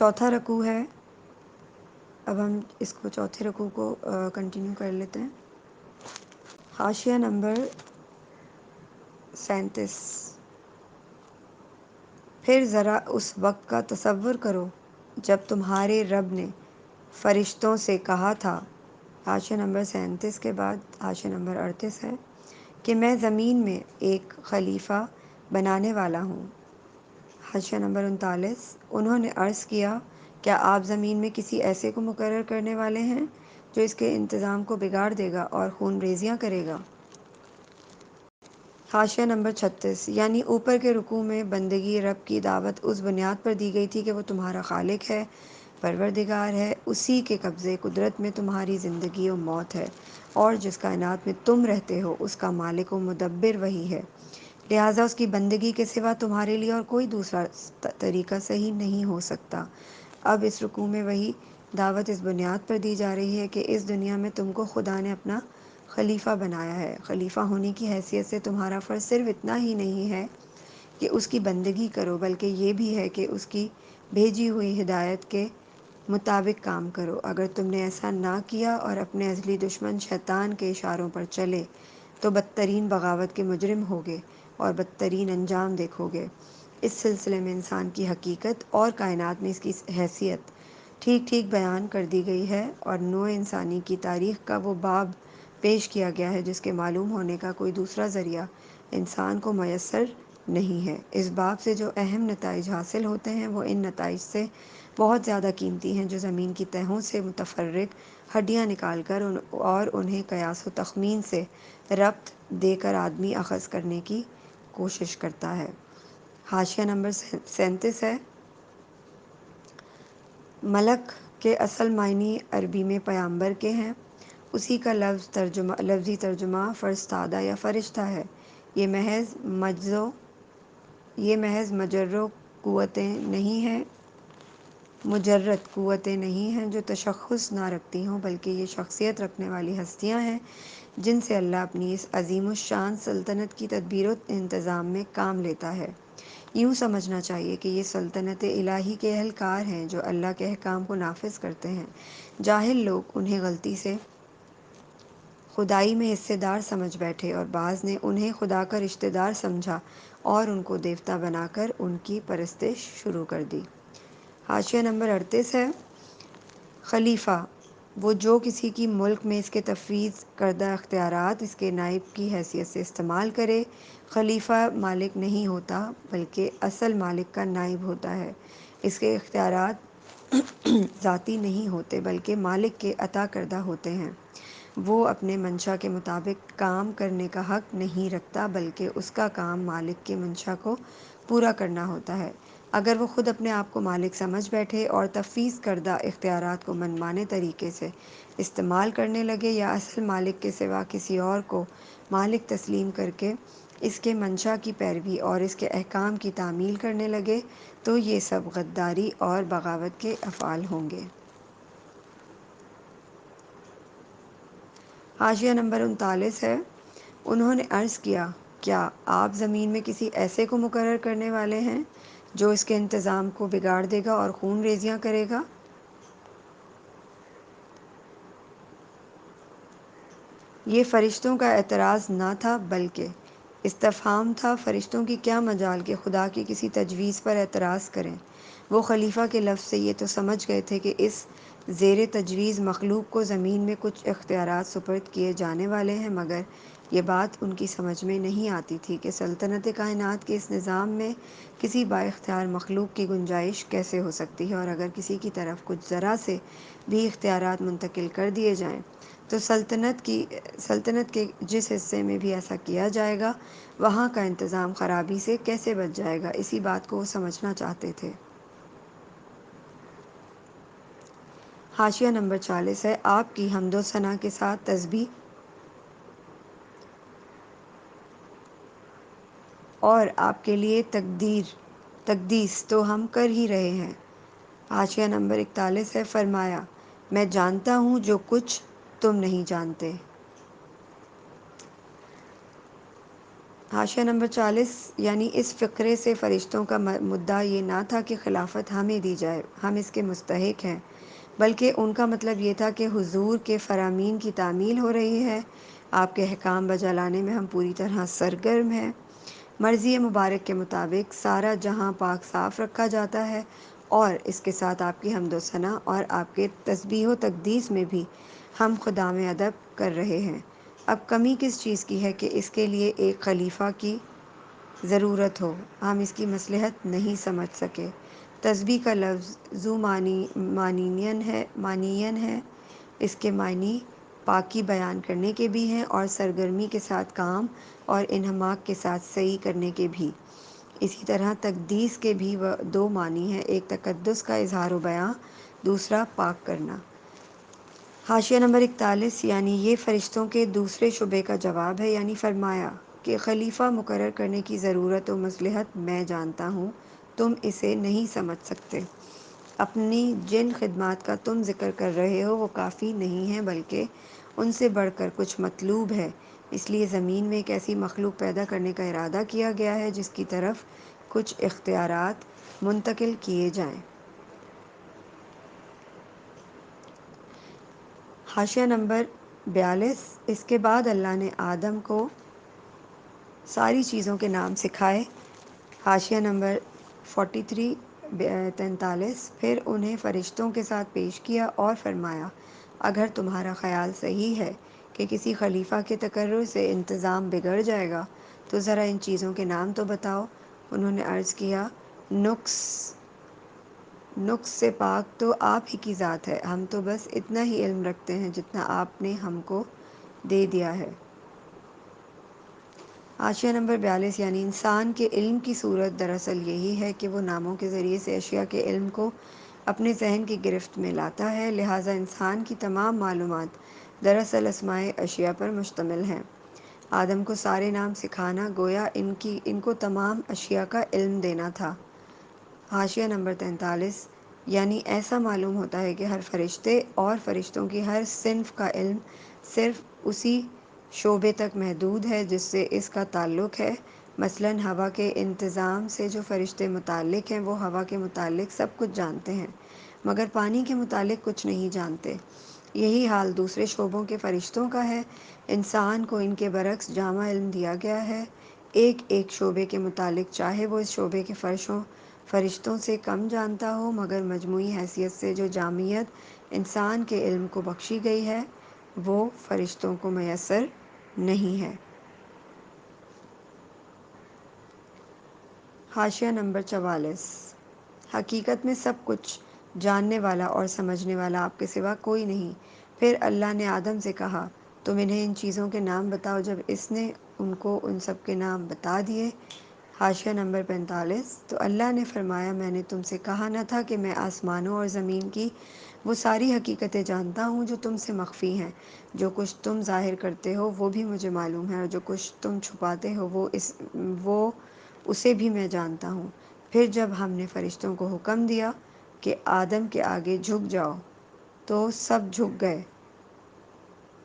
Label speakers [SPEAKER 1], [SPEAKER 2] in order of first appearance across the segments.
[SPEAKER 1] چوتھا رکوع ہے. اب ہم اس کو چوتھے رکوع کو کنٹینیو کر لیتے ہیں. حاشیہ نمبر 37. پھر ذرا اس وقت کا تصور کرو جب تمہارے رب نے فرشتوں سے کہا تھا. حاشیہ نمبر 37 کے بعد حاشیہ نمبر 38 ہے کہ میں زمین میں ایک خلیفہ بنانے والا ہوں. حاشیہ نمبر 39. انہوں نے عرض کیا کیا آپ زمین میں کسی ایسے کو مقرر کرنے والے ہیں جو اس کے انتظام کو بگاڑ دے گا اور خون ریزیاں کرے گا. حاشیہ نمبر 36. یعنی اوپر کے رکوع میں بندگی رب کی دعوت اس بنیاد پر دی گئی تھی کہ وہ تمہارا خالق ہے، پروردگار ہے، اسی کے قبضے قدرت میں تمہاری زندگی و موت ہے، اور جس کائنات میں تم رہتے ہو اس کا مالک و مدبر وہی ہے، لہٰذا اس کی بندگی کے سوا تمہارے لیے اور کوئی دوسرا طریقہ صحیح نہیں ہو سکتا. اب اس رکوع میں وہی دعوت اس بنیاد پر دی جا رہی ہے کہ اس دنیا میں تم کو خدا نے اپنا خلیفہ بنایا ہے. خلیفہ ہونے کی حیثیت سے تمہارا فرض صرف اتنا ہی نہیں ہے کہ اس کی بندگی کرو، بلکہ یہ بھی ہے کہ اس کی بھیجی ہوئی ہدایت کے مطابق کام کرو. اگر تم نے ایسا نہ کیا اور اپنے ازلی دشمن شیطان کے اشاروں پر چلے تو بدترین بغاوت کے مجرم ہوگے اور بدترین انجام دیکھو گے. اس سلسلے میں انسان کی حقیقت اور کائنات میں اس کی حیثیت ٹھیک ٹھیک بیان کر دی گئی ہے، اور نوع انسانی کی تاریخ کا وہ باب پیش کیا گیا ہے جس کے معلوم ہونے کا کوئی دوسرا ذریعہ انسان کو میسر نہیں ہے. اس باب سے جو اہم نتائج حاصل ہوتے ہیں وہ ان نتائج سے بہت زیادہ قیمتی ہیں جو زمین کی تہوں سے متفرق ہڈیاں نکال کر اور انہیں قیاس و تخمین سے ربط دے کر آدمی اخذ کرنے کی کوشش کرتا ہے. حاشیہ نمبر 37 ہے. ملک کے اصل معنی عربی میں پیامبر کے ہیں. اسی کا لفظی ترجمہ فرستادہ یا فرشتہ ہے. یہ محض مجرد قوتیں نہیں ہیں جو تشخص نہ رکھتی ہوں، بلکہ یہ شخصیت رکھنے والی ہستیاں ہیں جن سے اللہ اپنی اس عظیم الشان سلطنت کی تدبیر و انتظام میں کام لیتا ہے. یوں سمجھنا چاہیے کہ یہ سلطنت الہی کے اہلکار ہیں جو اللہ کے احکام کو نافذ کرتے ہیں. جاہل لوگ انہیں غلطی سے خدائی میں حصے دار سمجھ بیٹھے اور بعض نے انہیں خدا کا رشتہ دار سمجھا اور ان کو دیوتا بنا کر ان کی پرستش شروع کر دی. حاشیہ نمبر 38 ہے. خلیفہ وہ جو کسی کی ملک میں اس کے تفویض کردہ اختیارات اس کے نائب کی حیثیت سے استعمال کرے. خلیفہ مالک نہیں ہوتا بلکہ اصل مالک کا نائب ہوتا ہے. اس کے اختیارات ذاتی نہیں ہوتے بلکہ مالک کے عطا کردہ ہوتے ہیں. وہ اپنے منشا کے مطابق کام کرنے کا حق نہیں رکھتا بلکہ اس کا کام مالک کے منشا کو پورا کرنا ہوتا ہے. اگر وہ خود اپنے آپ کو مالک سمجھ بیٹھے اور تفویض کردہ اختیارات کو منمانے طریقے سے استعمال کرنے لگے یا اصل مالک کے سوا کسی اور کو مالک تسلیم کر کے اس کے منشا کی پیروی اور اس کے احکام کی تعمیل کرنے لگے تو یہ سب غداری اور بغاوت کے افعال ہوں گے. حاشیہ نمبر 39 ہے. انہوں نے عرض کیا کیا آپ زمین میں کسی ایسے کو مقرر کرنے والے ہیں جو اس کے انتظام کو بگاڑ دے گا اور خون ریزیاں کرے گا. یہ فرشتوں کا اعتراض نہ تھا بلکہ استفہام تھا. فرشتوں کی کیا مجال کہ خدا کی کسی تجویز پر اعتراض کریں. وہ خلیفہ کے لفظ سے یہ تو سمجھ گئے تھے کہ اس زیر تجویز مخلوق کو زمین میں کچھ اختیارات سپرد کیے جانے والے ہیں، مگر یہ بات ان کی سمجھ میں نہیں آتی تھی کہ سلطنت کائنات کے اس نظام میں کسی با اختیار مخلوق کی گنجائش کیسے ہو سکتی ہے، اور اگر کسی کی طرف کچھ ذرا سے بھی اختیارات منتقل کر دیے جائیں تو سلطنت کے جس حصے میں بھی ایسا کیا جائے گا وہاں کا انتظام خرابی سے کیسے بچ جائے گا. اسی بات کو وہ سمجھنا چاہتے تھے. حاشیہ نمبر 40 ہے. آپ کی حمد و ثنا کے ساتھ تسبیح اور آپ کے لیے تقدیس تو ہم کر ہی رہے ہیں. حاشیہ نمبر 41 ہے. فرمایا میں جانتا ہوں جو کچھ تم نہیں جانتے. حاشیہ نمبر 40 یعنی اس فقرے سے فرشتوں کا مدعا یہ نہ تھا کہ خلافت ہمیں دی جائے، ہم اس کے مستحق ہیں، بلکہ ان کا مطلب یہ تھا کہ حضور کے فرامین کی تعمیل ہو رہی ہے، آپ کے احکام بجا لانے میں ہم پوری طرح سرگرم ہیں۔ مرضی مبارک کے مطابق سارا جہاں پاک صاف رکھا جاتا ہے، اور اس کے ساتھ آپ کی حمد و ثنا اور آپ کے تسبیح و تقدیس میں بھی ہم خدام ادب کر رہے ہیں۔ اب کمی کس چیز کی ہے کہ اس کے لیے ایک خلیفہ کی ضرورت ہو، ہم اس کی مصلحت نہیں سمجھ سکے۔ تسبیح کا لفظ ذو معنین ہے، اس کے معنی پاکی بیان کرنے کے بھی ہیں اور سرگرمی کے ساتھ کام اور انہماک کے ساتھ صحیح کرنے کے بھی۔ اسی طرح تقدیس کے بھی دو معنی ہیں، ایک تقدس کا اظہار و بیان، دوسرا پاک کرنا۔ حاشیہ نمبر 41 یعنی یہ فرشتوں کے دوسرے شبے کا جواب ہے، یعنی فرمایا کہ خلیفہ مقرر کرنے کی ضرورت و مصلحت میں جانتا ہوں، تم اسے نہیں سمجھ سکتے۔ اپنی جن خدمات کا تم ذکر کر رہے ہو وہ کافی نہیں ہیں، بلکہ ان سے بڑھ کر کچھ مطلوب ہے، اس لیے زمین میں ایک ایسی مخلوق پیدا کرنے کا ارادہ کیا گیا ہے جس کی طرف کچھ اختیارات منتقل کیے جائیں۔ حاشیہ نمبر 42 اس کے بعد اللہ نے آدم کو ساری چیزوں کے نام سکھائے۔ حاشیہ نمبر 43 پھر انہیں فرشتوں کے ساتھ پیش کیا اور فرمایا اگر تمہارا خیال صحیح ہے کہ کسی خلیفہ کے تقرر سے انتظام بگڑ جائے گا تو ذرا ان چیزوں کے نام تو بتاؤ۔ انہوں نے عرض کیا نقص سے پاک تو آپ ہی کی ذات ہے، ہم تو بس اتنا ہی علم رکھتے ہیں جتنا آپ نے ہم کو دے دیا ہے۔ حاشیہ نمبر 42 یعنی انسان کے علم کی صورت دراصل یہی ہے کہ وہ ناموں کے ذریعے سے اشیاء کے علم کو اپنے ذہن کی گرفت میں لاتا ہے، لہٰذا انسان کی تمام معلومات دراصل اسماء اشیاء پر مشتمل ہیں۔ آدم کو سارے نام سکھانا گویا ان کو تمام اشیاء کا علم دینا تھا۔ حاشیہ نمبر 43 یعنی ایسا معلوم ہوتا ہے کہ ہر فرشتے اور فرشتوں کی ہر صنف کا علم صرف اسی شعبے تک محدود ہے جس سے اس کا تعلق ہے، مثلاً ہوا کے انتظام سے جو فرشتے متعلق ہیں وہ ہوا کے متعلق سب کچھ جانتے ہیں مگر پانی کے متعلق کچھ نہیں جانتے۔ یہی حال دوسرے شعبوں کے فرشتوں کا ہے۔ انسان کو ان کے برعکس جامع علم دیا گیا ہے، ایک ایک شعبے کے متعلق چاہے وہ اس شعبے کے فرشتوں سے کم جانتا ہو، مگر مجموعی حیثیت سے جو جامعیت انسان کے علم کو بخشی گئی ہے وہ فرشتوں کو میسر نہیں ہے۔ حاشیہ نمبر 44 حقیقت میں سب کچھ جاننے والا اور سمجھنے والا آپ کے سوا کوئی نہیں۔ پھر اللہ نے آدم سے کہا تم انہیں ان چیزوں کے نام بتاؤ۔ جب اس نے ان کو ان سب کے نام بتا دیے۔ حاشیہ نمبر 45 تو اللہ نے فرمایا میں نے تم سے کہا نہ تھا کہ میں آسمانوں اور زمین کی وہ ساری حقیقتیں جانتا ہوں جو تم سے مخفی ہیں، جو کچھ تم ظاہر کرتے ہو وہ بھی مجھے معلوم ہے، اور جو کچھ تم چھپاتے ہو وہ اسے بھی میں جانتا ہوں۔ پھر جب ہم نے فرشتوں کو حکم دیا کہ آدم کے آگے جھک جاؤ تو سب جھک گئے۔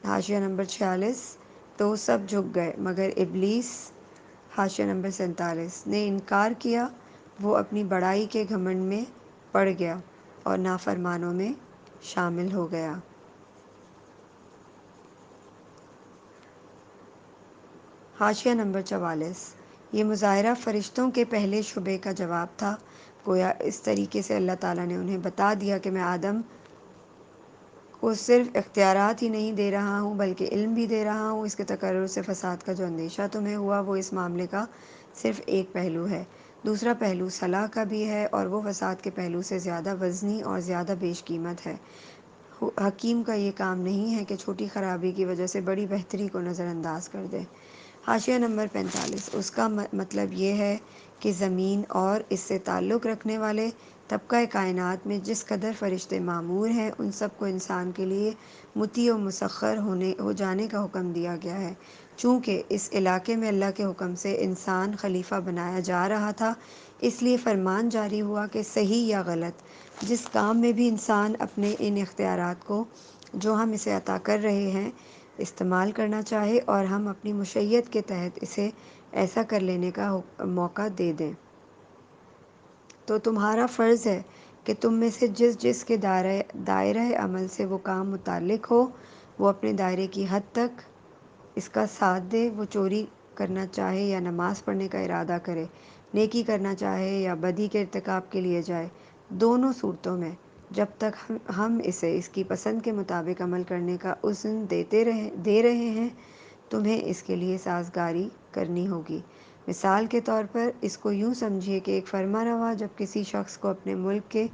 [SPEAKER 1] حاشیہ نمبر 46 تو سب جھک گئے مگر ابلیس حاشیہ نمبر 47 نے انکار کیا، وہ اپنی بڑائی کے گھمنڈ میں پڑ گیا اور نافرمانوں میں شامل ہو گیا۔ حاشیہ نمبر 44 یہ مظاہرہ فرشتوں کے پہلے شبے کا جواب تھا، گویا اس طریقے سے اللہ تعالیٰ نے انہیں بتا دیا کہ میں آدم کو صرف اختیارات ہی نہیں دے رہا ہوں بلکہ علم بھی دے رہا ہوں۔ اس کے تقرر سے فساد کا جو اندیشہ تمہیں ہوا وہ اس معاملے کا صرف ایک پہلو ہے، دوسرا پہلو صلاح کا بھی ہے اور وہ فساد کے پہلو سے زیادہ وزنی اور زیادہ بیش قیمت ہے۔ حکیم کا یہ کام نہیں ہے کہ چھوٹی خرابی کی وجہ سے بڑی بہتری کو نظر انداز کر دے۔ حاشیہ نمبر 45 اس کا مطلب یہ ہے کہ زمین اور اس سے تعلق رکھنے والے طبقہ کائنات میں جس قدر فرشتے معمور ہیں ان سب کو انسان کے لیے مطیع و مسخر ہو جانے کا حکم دیا گیا ہے۔ چونکہ اس علاقے میں اللہ کے حکم سے انسان خلیفہ بنایا جا رہا تھا، اس لیے فرمان جاری ہوا کہ صحیح یا غلط جس کام میں بھی انسان اپنے ان اختیارات کو جو ہم اسے عطا کر رہے ہیں استعمال کرنا چاہے اور ہم اپنی مشیت کے تحت اسے ایسا کر لینے کا موقع دے دیں۔ تو تمہارا فرض ہے کہ تم میں سے جس جس کے دائرہ عمل سے وہ کام متعلق ہو، وہ اپنے دائرے کی حد تک اس کا ساتھ دے۔ وہ چوری کرنا چاہے یا نماز پڑھنے کا ارادہ کرے، نیکی کرنا چاہے یا بدی کے ارتکاب کے لیے جائے، دونوں صورتوں میں جب تک ہم اسے اس کی پسند کے مطابق عمل کرنے کا اذن دے رہے ہیں، تمہیں اس کے لیے سازگاری کرنی ہوگی۔ مثال کے طور پر اس کو یوں سمجھیے کہ ایک فرما روا جب کسی شخص کو اپنے ملک کے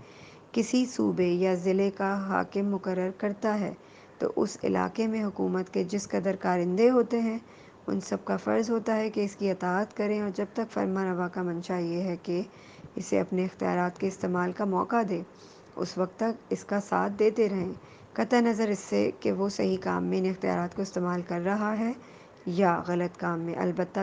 [SPEAKER 1] کسی صوبے یا ضلع کا حاکم مقرر کرتا ہے، تو اس علاقے میں حکومت کے جس قدر کارندے ہوتے ہیں، ان سب کا فرض ہوتا ہے کہ اس کی اطاعت کریں، اور جب تک فرما روا کا منشا یہ ہے کہ اسے اپنے اختیارات کے استعمال کا موقع دے، اس وقت تک اس کا ساتھ دیتے رہیں، قطع نظر اس سے کہ وہ صحیح کام میں ان اختیارات کو استعمال کر رہا ہے یا غلط کام میں۔ البتہ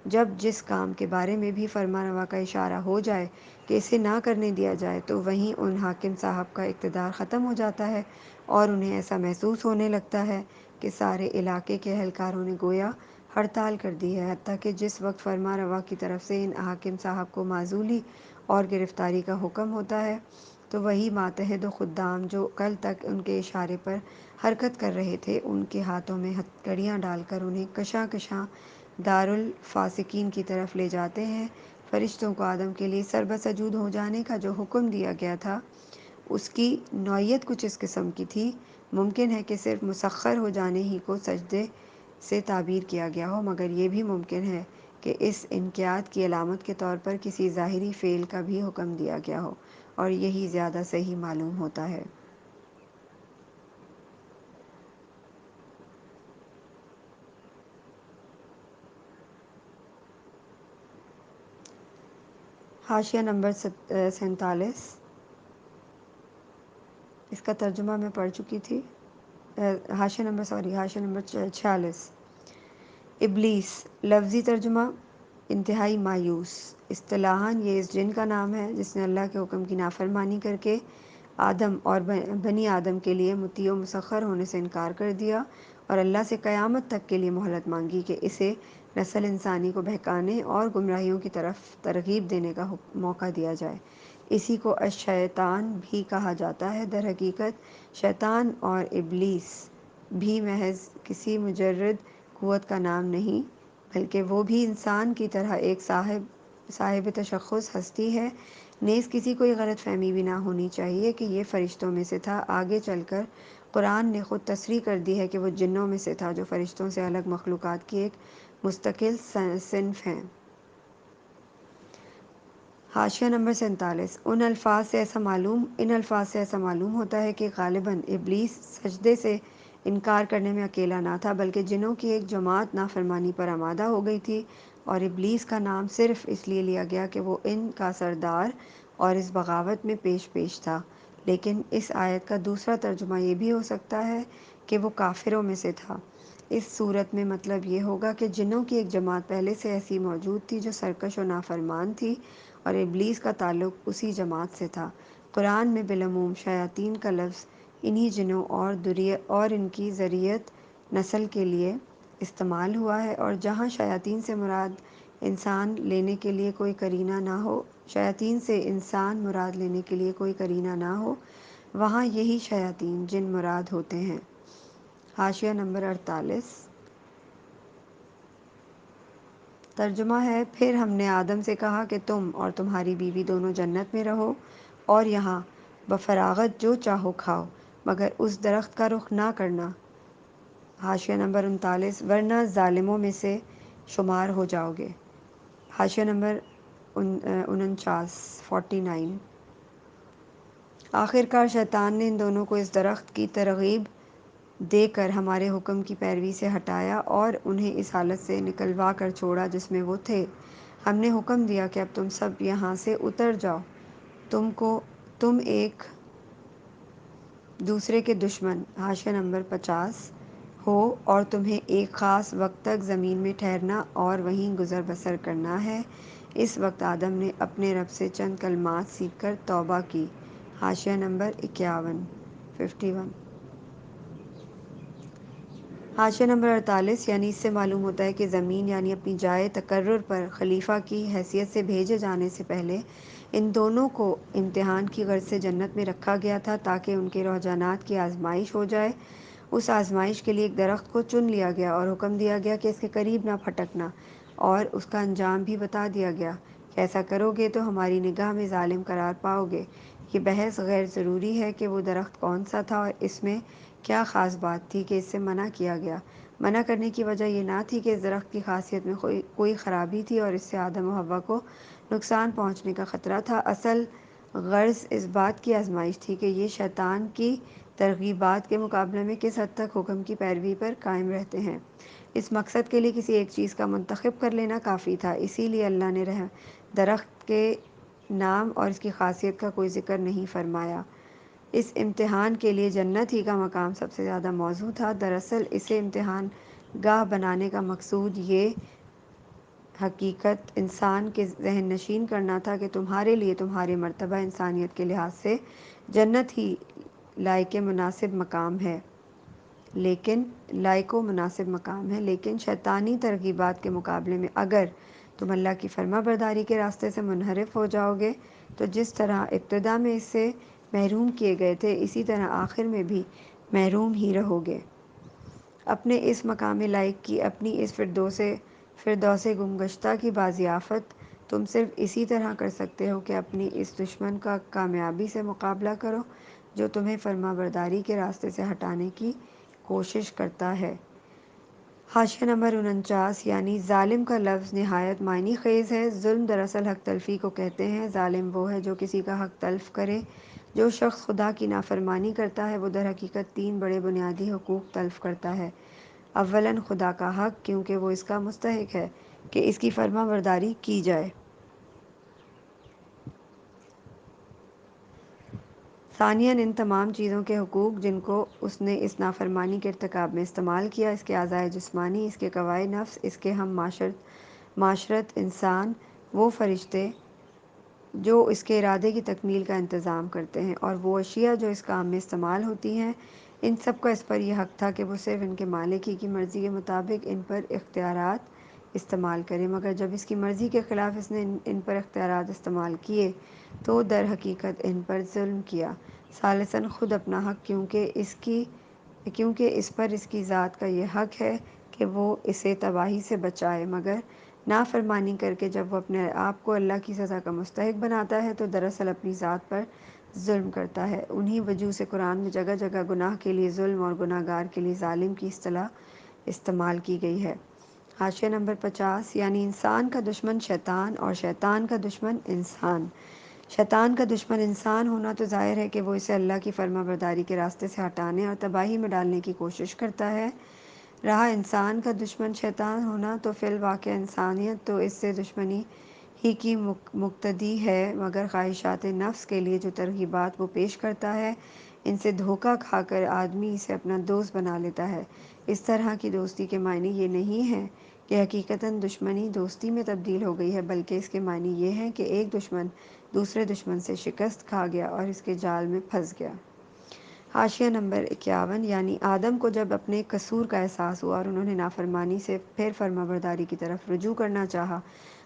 [SPEAKER 1] جب جس کام کے بارے میں بھی فرما روا کا اشارہ ہو جائے کہ اسے نہ کرنے دیا جائے، تو وہیں ان حاکم صاحب کا اقتدار ختم ہو جاتا ہے، اور انہیں ایسا محسوس ہونے لگتا ہے کہ سارے علاقے کے اہلکاروں نے گویا ہڑتال کر دی ہے۔ حتیٰ کہ جس وقت فرما روا کی طرف سے ان حاکم صاحب کو معزولی اور گرفتاری کا حکم ہوتا ہے، تو وہی ماتحت و خدام جو کل تک ان کے اشارے پر حرکت کر رہے تھے، ان کے ہاتھوں میں ہتکڑیاں ڈال کر انہیں کشاں کشاں دارالفاسقین کی طرف لے جاتے ہیں۔ فرشتوں کو آدم کے لیے سربسجود ہو جانے کا جو حکم دیا گیا تھا، اس کی نوعیت کچھ اس قسم کی تھی۔ ممکن ہے کہ صرف مسخر ہو جانے ہی کو سجدے سے تعبیر کیا گیا ہو، مگر یہ بھی ممکن ہے کہ اس انقیاد کی علامت کے طور پر کسی ظاہری فعل کا بھی حکم دیا گیا ہو، اور یہی زیادہ صحیح معلوم ہوتا ہے۔ حاشیہ نمبر 47، اس کا ترجمہ میں پڑھ چکی تھی۔ حاشیہ نمبر 46۔ ابلیس، لفظی ترجمہ انتہائی مایوس۔ اصطلاحاً یہ اس جن کا نام ہے جس نے اللہ کے حکم کی نافرمانی کر کے آدم اور بنی آدم کے لیے مطیع و مسخر ہونے سے انکار کر دیا، اور اللہ سے قیامت تک کے لیے مہلت مانگی کہ اسے نسل انسانی کو بہکانے اور گمراہیوں کی طرف ترغیب دینے کا موقع دیا جائے۔ اسی کو الشیطان بھی کہا جاتا ہے۔ در حقیقت شیطان اور ابلیس بھی محض کسی مجرد قوت کا نام نہیں، بلکہ وہ بھی انسان کی طرح ایک صاحب تشخص ہستی ہے۔ نیز کسی کو یہ غلط فہمی بھی نہ ہونی چاہیے کہ یہ فرشتوں میں سے تھا۔ آگے چل کر قرآن نے خود تصریح کر دی ہے کہ وہ جنوں میں سے تھا، جو فرشتوں سے الگ مخلوقات کی ایک مستقل صنف ہیں۔ حاشیہ نمبر 47۔ ان الفاظ سے ایسا معلوم ہوتا ہے کہ غالباً ابلیس سجدے سے انکار کرنے میں اکیلا نہ تھا، بلکہ جنوں کی ایک جماعت نافرمانی پر آمادہ ہو گئی تھی، اور ابلیس کا نام صرف اس لیے لیا گیا کہ وہ ان کا سردار اور اس بغاوت میں پیش تھا۔ لیکن اس آیت کا دوسرا ترجمہ یہ بھی ہو سکتا ہے کہ وہ کافروں میں سے تھا۔ اس صورت میں مطلب یہ ہوگا کہ جنوں کی ایک جماعت پہلے سے ایسی موجود تھی جو سرکش و نافرمان تھی، اور ابلیس کا تعلق اسی جماعت سے تھا۔ قرآن میں بالعموم شیاطین کا لفظ انہی جنوں اور ان کی ذریت نسل کے لیے استعمال ہوا ہے، اور جہاں شیاطین سے مراد انسان لینے کے لیے کوئی قرینہ نہ ہو، وہاں یہی شیاطین جن مراد ہوتے ہیں۔ حاشیہ نمبر 48۔ ترجمہ ہے: پھر ہم نے آدم سے کہا کہ تم اور تمہاری بیوی دونوں جنت میں رہو، اور یہاں بفراغت جو چاہو کھاؤ، مگر اس درخت کا رخ نہ کرنا۔ حاشیہ نمبر 39۔ ورنہ ظالموں میں سے شمار ہو جاؤ گے۔ حاشیہ نمبر 49۔ آخر کار شیطان نے ان دونوں کو اس درخت کی ترغیب دے کر ہمارے حکم کی پیروی سے ہٹایا اور انہیں اس حالت سے نکلوا کر چھوڑا جس میں وہ تھے۔ ہم نے حکم دیا کہ اب تم سب یہاں سے اتر جاؤ، تم ایک دوسرے کے دشمن۔ حاشیہ نمبر 50۔ ہو، اور تمہیں ایک خاص وقت تک زمین میں ٹھہرنا اور وہیں گزر بسر کرنا ہے۔ اس وقت آدم نے اپنے رب سے چند کلمات سیکھ کر توبہ کی۔ حاشیہ نمبر 51۔ حاشیہ نمبر 48، یعنی اس سے معلوم ہوتا ہے کہ زمین یعنی اپنی جائے تقرر پر خلیفہ کی حیثیت سے بھیجے جانے سے پہلے ان دونوں کو امتحان کی غرض سے جنت میں رکھا گیا تھا تاکہ ان کے رجحانات کی آزمائش ہو جائے۔ اس آزمائش کے لیے ایک درخت کو چن لیا گیا اور حکم دیا گیا کہ اس کے قریب نہ پھٹکنا، اور اس کا انجام بھی بتا دیا گیا کہ ایسا کرو گے تو ہماری نگاہ میں ظالم قرار پاؤ گے۔ یہ بحث غیر ضروری ہے کہ وہ درخت کون سا تھا اور اس میں کیا خاص بات تھی کہ اس سے منع کیا گیا۔ منع کرنے کی وجہ یہ نہ تھی کہ اس درخت کی خاصیت میں کوئی خرابی تھی اور اس سے آدم و حوا کو نقصان پہنچنے کا خطرہ تھا، اصل غرض اس بات کی آزمائش تھی کہ یہ شیطان کی ترغیبات کے مقابلے میں کس حد تک حکم کی پیروی پر قائم رہتے ہیں۔ اس مقصد کے لیے کسی ایک چیز کا منتخب کر لینا کافی تھا، اسی لیے اللہ نے درخت کے نام اور اس کی خاصیت کا کوئی ذکر نہیں فرمایا۔ اس امتحان کے لیے جنت ہی کا مقام سب سے زیادہ موزوں تھا۔ دراصل اسے امتحان گاہ بنانے کا مقصود یہ حقیقت انسان کے ذہن نشین کرنا تھا کہ تمہارے لیے تمہارے مرتبہ انسانیت کے لحاظ سے جنت ہی لائق و مناسب مقام ہے، لیکن شیطانی ترغیبات کے مقابلے میں اگر تم اللہ کی فرما برداری کے راستے سے منحرف ہو جاؤ گے تو جس طرح ابتدا میں اس سے محروم کیے گئے تھے اسی طرح آخر میں بھی محروم ہی رہو گے۔ اپنے اس مقام لائق کی، اپنی اس فردوس گمگشتہ کی بازیافت تم صرف اسی طرح کر سکتے ہو کہ اپنی اس دشمن کا کامیابی سے مقابلہ کرو جو تمہیں فرما برداری کے راستے سے ہٹانے کی کوشش کرتا ہے۔ حاشیہ نمبر 49، یعنی ظالم کا لفظ نہایت معنی خیز ہے۔ ظلم دراصل حق تلفی کو کہتے ہیں۔ ظالم وہ ہے جو کسی کا حق تلف کرے۔ جو شخص خدا کی نافرمانی کرتا ہے وہ در حقیقت تین بڑے بنیادی حقوق تلف کرتا ہے۔ اولاً خدا کا حق، کیونکہ وہ اس کا مستحق ہے کہ اس کی فرما برداری کی جائے۔ ثانیاً ان تمام چیزوں کے حقوق جن کو اس نے اس نافرمانی کے ارتکاب میں استعمال کیا، اس کے اعضائے جسمانی، اس کے قوائے نفس، اس کے ہم معاشرت انسان، وہ فرشتے جو اس کے ارادے کی تکمیل کا انتظام کرتے ہیں، اور وہ اشیاء جو اس کام میں استعمال ہوتی ہیں، ان سب کا اس پر یہ حق تھا کہ وہ صرف ان کے مالک ہی کی مرضی کے مطابق ان پر اختیارات استعمال کرے، مگر جب اس کی مرضی کے خلاف اس نے ان پر اختیارات استعمال کیے تو در حقیقت ان پر ظلم کیا۔ ثالثاً خود اپنا حق، کیونکہ اس پر اس کی ذات کا یہ حق ہے کہ وہ اسے تباہی سے بچائے، مگر نافرمانی کر کے جب وہ اپنے آپ کو اللہ کی سزا کا مستحق بناتا ہے تو دراصل اپنی ذات پر ظلم کرتا ہے۔ انہی وجوہ سے قرآن میں جگہ جگہ گناہ کے لیے ظلم اور گناہ گار کے لیے ظالم کی اصطلاح استعمال کی گئی ہے۔ حاشیہ نمبر 50، یعنی انسان کا دشمن شیطان اور شیطان کا دشمن انسان۔ شیطان کا دشمن انسان ہونا تو ظاہر ہے کہ وہ اسے اللہ کی فرما برداری کے راستے سے ہٹانے اور تباہی میں ڈالنے کی کوشش کرتا ہے۔ رہا انسان کا دشمن شیطان ہونا تو فی الواقع انسانیت تو اس سے دشمنی ہی کی مقتدی ہے، مگر خواہشات نفس کے لیے جو ترغیبات وہ پیش کرتا ہے ان سے دھوکہ کھا کر آدمی اسے اپنا دوست بنا لیتا ہے۔ اس طرح کی دوستی کے معنی یہ نہیں ہے کہ حقیقتاً دشمنی دوستی میں تبدیل ہو گئی ہے، بلکہ اس کے معنی یہ ہیں کہ ایک دشمن دوسرے دشمن سے شکست کھا گیا اور اس کے جال میں پھنس گیا۔ حاشیہ نمبر 51، یعنی آدم کو جب اپنے قصور کا احساس ہوا اور انہوں نے نافرمانی سے پھر فرما برداری کی طرف رجوع کرنا چاہا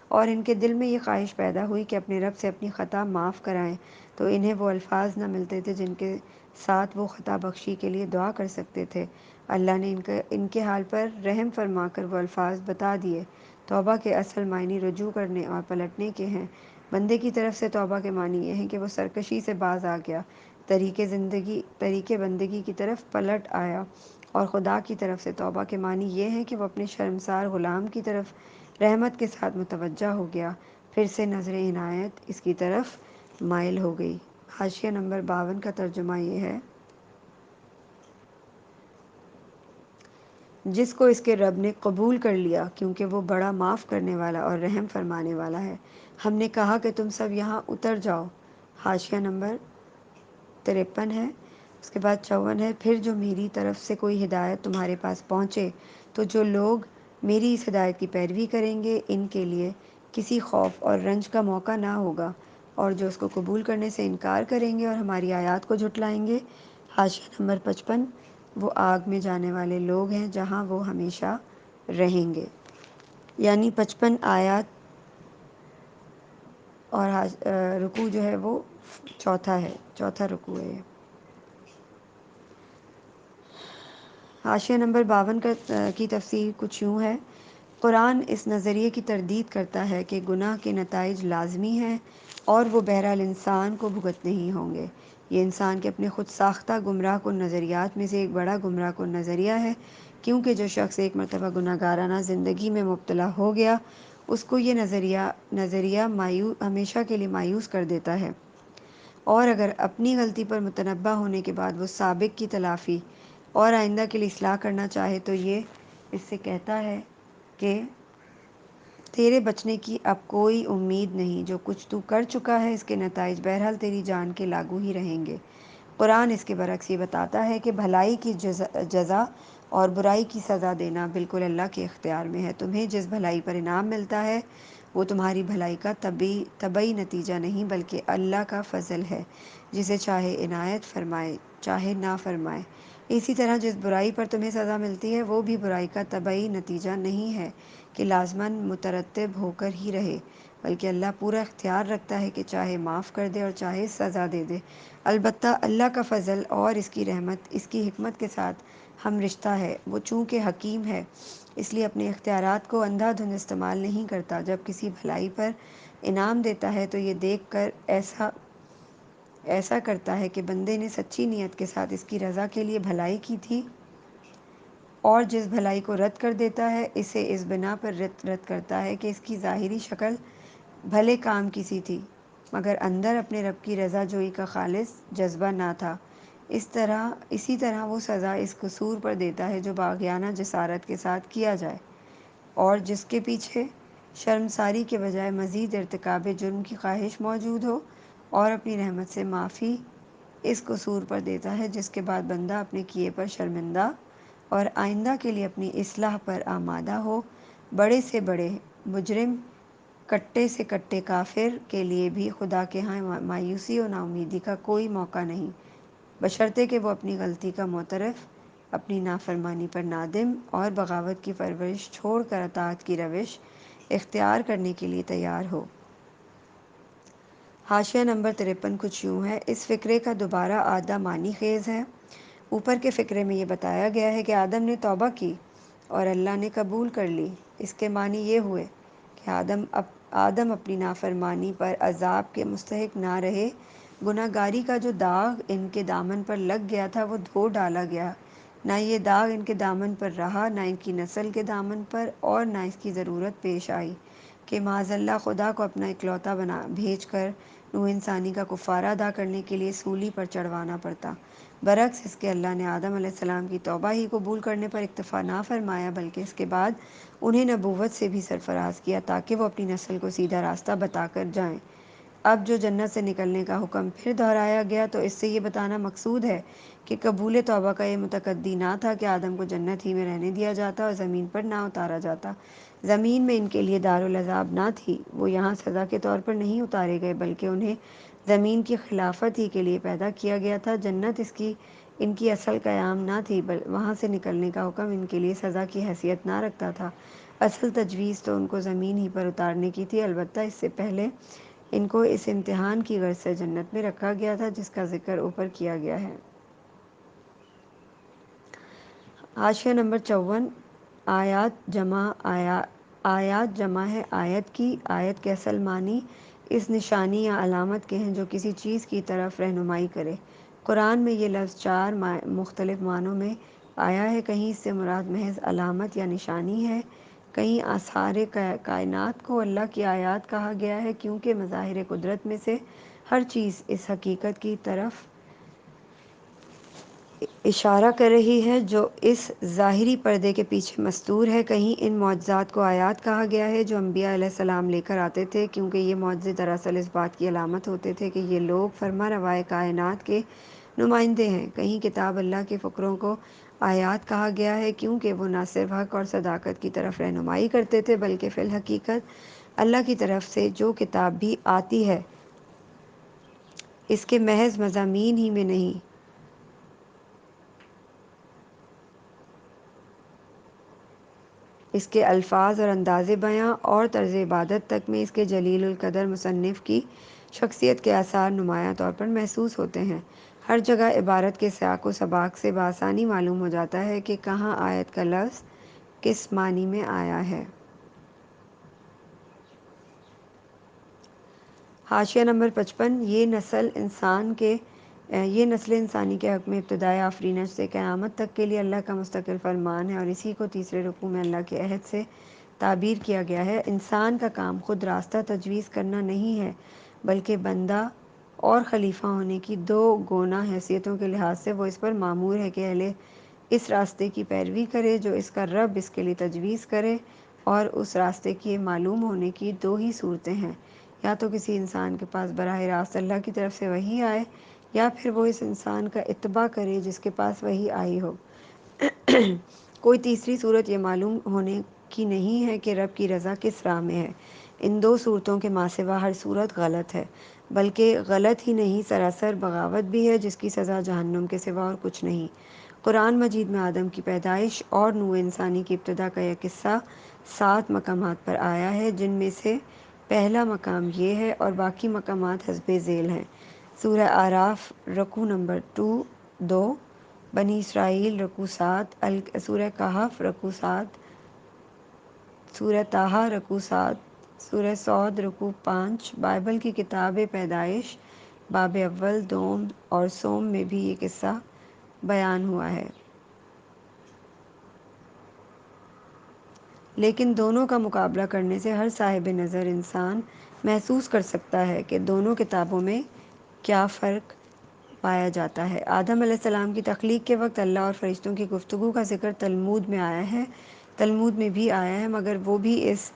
[SPEAKER 1] اور ان کے دل میں یہ خواہش پیدا ہوئی کہ اپنے رب سے اپنی خطا معاف کرائیں، تو انہیں وہ الفاظ نہ ملتے تھے جن کے ساتھ وہ خطا بخشی کے لیے دعا کر سکتے تھے۔ اللہ نے ان کے حال پر رحم فرما کر وہ الفاظ بتا دیے۔ توبہ کے اصل معنی رجوع کرنے اور پلٹنے کے ہیں۔ بندے کی طرف سے توبہ کے معنی یہ ہیں کہ وہ سرکشی سے باز آ گیا، طریقے بندگی کی طرف پلٹ آیا، اور خدا کی طرف سے توبہ کے معنی یہ ہیں کہ وہ اپنے شرمسار غلام کی طرف رحمت کے ساتھ متوجہ ہو گیا، پھر سے نظر عنایت اس کی طرف مائل ہو گئی۔ حاشیہ نمبر 52 کا ترجمہ یہ ہے: جس کو اس کے رب نے قبول کر لیا کیونکہ وہ بڑا معاف کرنے والا اور رحم فرمانے والا ہے۔ ہم نے کہا کہ تم سب یہاں اتر جاؤ۔ حاشیہ نمبر 53 ہے، اس کے بعد 54 ہے: پھر جو میری طرف سے کوئی ہدایت تمہارے پاس پہنچے تو جو لوگ میری اس ہدایت کی پیروی کریں گے ان کے لیے کسی خوف اور رنج کا موقع نہ ہوگا، اور جو اس کو قبول کرنے سے انکار کریں گے اور ہماری آیات کو جھٹلائیں گے۔ حاشیہ نمبر 55، وہ آگ میں جانے والے لوگ ہیں جہاں وہ ہمیشہ رہیں گے۔ یعنی 55 آیات اور رکوع جو ہے وہ چوتھا رکوع ہے یہ۔ حاشیہ نمبر 52 کی تفسیر کچھ یوں ہے: قرآن اس نظریے کی تردید کرتا ہے کہ گناہ کے نتائج لازمی ہیں اور وہ بہرحال انسان کو بھگتنے ہی ہوں گے۔ یہ انسان کے اپنے خود ساختہ گمراہ کن نظریات میں سے ایک بڑا گمراہ کن نظریہ ہے، کیونکہ جو شخص ایک مرتبہ گناہ گارانہ زندگی میں مبتلا ہو گیا، اس کو یہ نظریہ ہمیشہ کے لیے مایوس کر دیتا ہے، اور اگر اپنی غلطی پر متنبہ ہونے کے بعد وہ سابق کی تلافی اور آئندہ کے لیے اصلاح کرنا چاہے تو یہ اس سے کہتا ہے کہ تیرے بچنے کی اب کوئی امید نہیں، جو کچھ تو کر چکا ہے اس کے نتائج بہرحال تیری جان کے لاگو ہی رہیں گے۔ قرآن اس کے برعکس یہ بتاتا ہے کہ بھلائی کی جزا اور برائی کی سزا دینا بالکل اللہ کے اختیار میں ہے۔ تمہیں جس بھلائی پر انعام ملتا ہے وہ تمہاری بھلائی کا طبعی نتیجہ نہیں بلکہ اللہ کا فضل ہے، جسے چاہے عنایت فرمائے چاہے نہ فرمائے۔ اسی طرح جس برائی پر تمہیں سزا ملتی ہے وہ بھی برائی کا طبعی نتیجہ نہیں ہے کہ لازماً مترتب ہو کر ہی رہے، بلکہ اللہ پورا اختیار رکھتا ہے کہ چاہے معاف کر دے اور چاہے سزا دے دے۔ البتہ اللہ کا فضل اور اس کی رحمت اس کی حکمت کے ساتھ ہم رشتہ ہے۔ وہ چونکہ حکیم ہے اس لیے اپنے اختیارات کو اندھا دھند استعمال نہیں کرتا۔ جب کسی بھلائی پر انعام دیتا ہے تو یہ دیکھ کر ایسا کرتا ہے کہ بندے نے سچی نیت کے ساتھ اس کی رضا کے لیے بھلائی کی تھی، اور جس بھلائی کو رد کر دیتا ہے اسے اس بنا پر رد کرتا ہے کہ اس کی ظاہری شکل بھلے کام کی سی تھی مگر اندر اپنے رب کی رضا جوئی کا خالص جذبہ نہ تھا۔ اسی طرح وہ سزا اس قصور پر دیتا ہے جو باغیانہ جسارت کے ساتھ کیا جائے اور جس کے پیچھے شرمساری کے بجائے مزید ارتکاب جرم کی خواہش موجود ہو، اور اپنی رحمت سے معافی اس قصور پر دیتا ہے جس کے بعد بندہ اپنے کیے پر شرمندہ اور آئندہ کے لیے اپنی اصلاح پر آمادہ ہو۔ بڑے سے بڑے مجرم، کٹے سے کٹے کافر کے لیے بھی خدا کے ہاں مایوسی و ناامیدی کا کوئی موقع نہیں، بشرطے کہ وہ اپنی غلطی کا معترف، اپنی نافرمانی پر نادم اور بغاوت کی پرورش چھوڑ کر اطاعت کی روش اختیار کرنے کے لیے تیار ہو۔ حاشیہ نمبر 53 کچھ یوں ہے: اس فقرے کا دوبارہ اعادہ معنی خیز ہے۔ اوپر کے فقرے میں یہ بتایا گیا ہے کہ آدم نے توبہ کی اور اللہ نے قبول کر لی۔ اس کے معنی یہ ہوئے کہ آدم اپنی نافرمانی پر عذاب کے مستحق نہ رہے، گناہ گاری کا جو داغ ان کے دامن پر لگ گیا تھا وہ دھو ڈالا گیا، نہ یہ داغ ان کے دامن پر رہا، نہ ان کی نسل کے دامن پر، اور نہ اس کی ضرورت پیش آئی کہ معاذ اللہ خدا کو اپنا اکلوتا بھیج کر نوع انسانی کا کفارہ ادا کرنے کے لیے سولی پر چڑھوانا پڑتا۔ برعکس اس کے اللہ نے آدم علیہ السلام کی توبہ ہی قبول کرنے پر اکتفا نہ فرمایا بلکہ اس کے بعد انہیں نبوت سے بھی سرفراز کیا تاکہ وہ اپنی نسل کو سیدھا راستہ بتا کر جائیں۔ اب جو جنت سے نکلنے کا حکم پھر دہرایا گیا تو اس سے یہ بتانا مقصود ہے کہ قبول توبہ کا یہ متقاضی نہ تھا کہ آدم کو جنت ہی میں رہنے دیا جاتا اور زمین پر نہ اتارا جاتا۔ زمین میں ان کے لیے دارالعذاب نہ تھی، وہ یہاں سزا کے طور پر نہیں اتارے گئے بلکہ انہیں زمین کی خلافت ہی کے لیے پیدا کیا گیا تھا۔ جنت ان کی اصل قیام نہ تھی، وہاں سے نکلنے کا حکم ان کے لیے سزا کی حیثیت نہ رکھتا تھا۔ اصل تجویز تو ان کو زمین ہی پر اتارنے کی تھی، البتہ اس سے پہلے ان کو اس امتحان کی غرض سے جنت میں رکھا گیا تھا جس کا ذکر اوپر کیا گیا ہے۔ حاشیہ نمبر 54 آیات جمع ہے آیت کی۔ آیت کے اصل معنی اس نشانی یا علامت کے ہیں جو کسی چیز کی طرف رہنمائی کرے۔ قرآن میں یہ لفظ 4 مختلف معنوں میں آیا ہے۔ کہیں اس سے مراد محض علامت یا نشانی ہے، کہیں آثار کائنات کو اللہ کی آیات کہا گیا ہے کیونکہ مظاہر قدرت میں سے ہر چیز اس حقیقت کی طرف اشارہ کر رہی ہے جو اس ظاہری پردے کے پیچھے مستور ہے۔ کہیں ان معجزات کو آیات کہا گیا ہے جو انبیاء علیہ السلام لے کر آتے تھے کیونکہ یہ معجزے دراصل اس بات کی علامت ہوتے تھے کہ یہ لوگ فرمانروائے کائنات کے نمائندے ہیں۔ کہیں کتاب اللہ کے فقروں کو آیات کہا گیا ہے کیونکہ وہ نہ صرف حق اور صداقت کی طرف رہنمائی کرتے تھے بلکہ فی الحقیقت اللہ کی طرف سے جو کتاب بھی آتی ہے اس کے محض مضامین ہی میں نہیں اس کے الفاظ اور انداز بیاں اور طرز عبادت تک میں اس کے جلیل القدر مصنف کی شخصیت کے آثار نمایاں طور پر محسوس ہوتے ہیں۔ ہر جگہ عبارت کے سیاق و سباق سے بآسانی معلوم ہو جاتا ہے کہ کہاں آیت کا لفظ کس معنی میں آیا ہے۔ حاشیہ نمبر 55 یہ نسل انسانی کے حق میں ابتدائی آفرینش سے قیامت تک کے لیے اللہ کا مستقل فرمان ہے، اور اسی کو تیسرے رکوع میں اللہ کے عہد سے تعبیر کیا گیا ہے۔ انسان کا کام خود راستہ تجویز کرنا نہیں ہے، بلکہ بندہ اور خلیفہ ہونے کی دو گونا حیثیتوں کے لحاظ سے وہ اس پر مامور ہے کہ اہل اس راستے کی پیروی کرے جو اس کا رب اس کے لیے تجویز کرے، اور اس راستے کے معلوم ہونے کی دو ہی صورتیں ہیں: یا تو کسی انسان کے پاس براہ راست اللہ کی طرف سے وحی آئے، یا پھر وہ اس انسان کا اتباع کرے جس کے پاس وحی آئی ہو۔ کوئی تیسری صورت یہ معلوم ہونے کی نہیں ہے کہ رب کی رضا کس راہ میں ہے۔ ان دو صورتوں کے ماں سوا ہر صورت غلط ہے، بلکہ غلط ہی نہیں سراسر بغاوت بھی ہے جس کی سزا جہنم کے سوا اور کچھ نہیں۔ قرآن مجید میں آدم کی پیدائش اور نوع انسانی کی ابتدا کا یہ قصہ 7 مقامات پر آیا ہے، جن میں سے پہلا مقام یہ ہے اور باقی مقامات حسب ذیل ہیں: سورہ اعراف رکوع نمبر 2، بنی اسرائیل رکوع 7، سورہ کہف رکوع 7، سورہ طٰہٰ رکوع 7، سورہ صاد رکوع 5۔ بائبل کی کتاب پیدائش باب اول، دوم اور سوم میں بھی یہ قصہ بیان ہوا ہے، لیکن دونوں کا مقابلہ کرنے سے ہر صاحب نظر انسان محسوس کر سکتا ہے کہ دونوں کتابوں میں کیا فرق پایا جاتا ہے۔ آدم علیہ السلام کی تخلیق کے وقت اللہ اور فرشتوں کی گفتگو کا ذکر تلمود میں بھی آیا ہے، مگر وہ بھی اس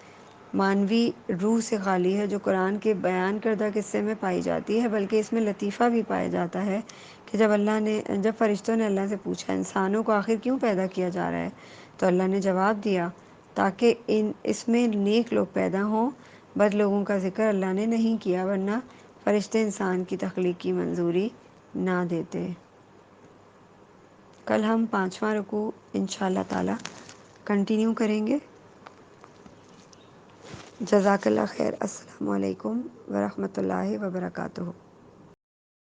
[SPEAKER 1] معنوی روح سے خالی ہے جو قرآن کے بیان کردہ قصے میں پائی جاتی ہے، بلکہ اس میں لطیفہ بھی پایا جاتا ہے کہ جب فرشتوں نے اللہ سے پوچھا انسانوں کو آخر کیوں پیدا کیا جا رہا ہے، تو اللہ نے جواب دیا تاکہ اس میں نیک لوگ پیدا ہوں۔ بد لوگوں کا ذکر اللہ نے نہیں کیا، ورنہ فرشتے انسان کی تخلیق کی منظوری نہ دیتے۔ کل ہم 5واں رکوع انشاءاللہ تعالی کنٹینیو کریں گے۔ جزاک اللہ خیر۔ السلام علیکم ورحمۃ اللہ وبرکاتہ۔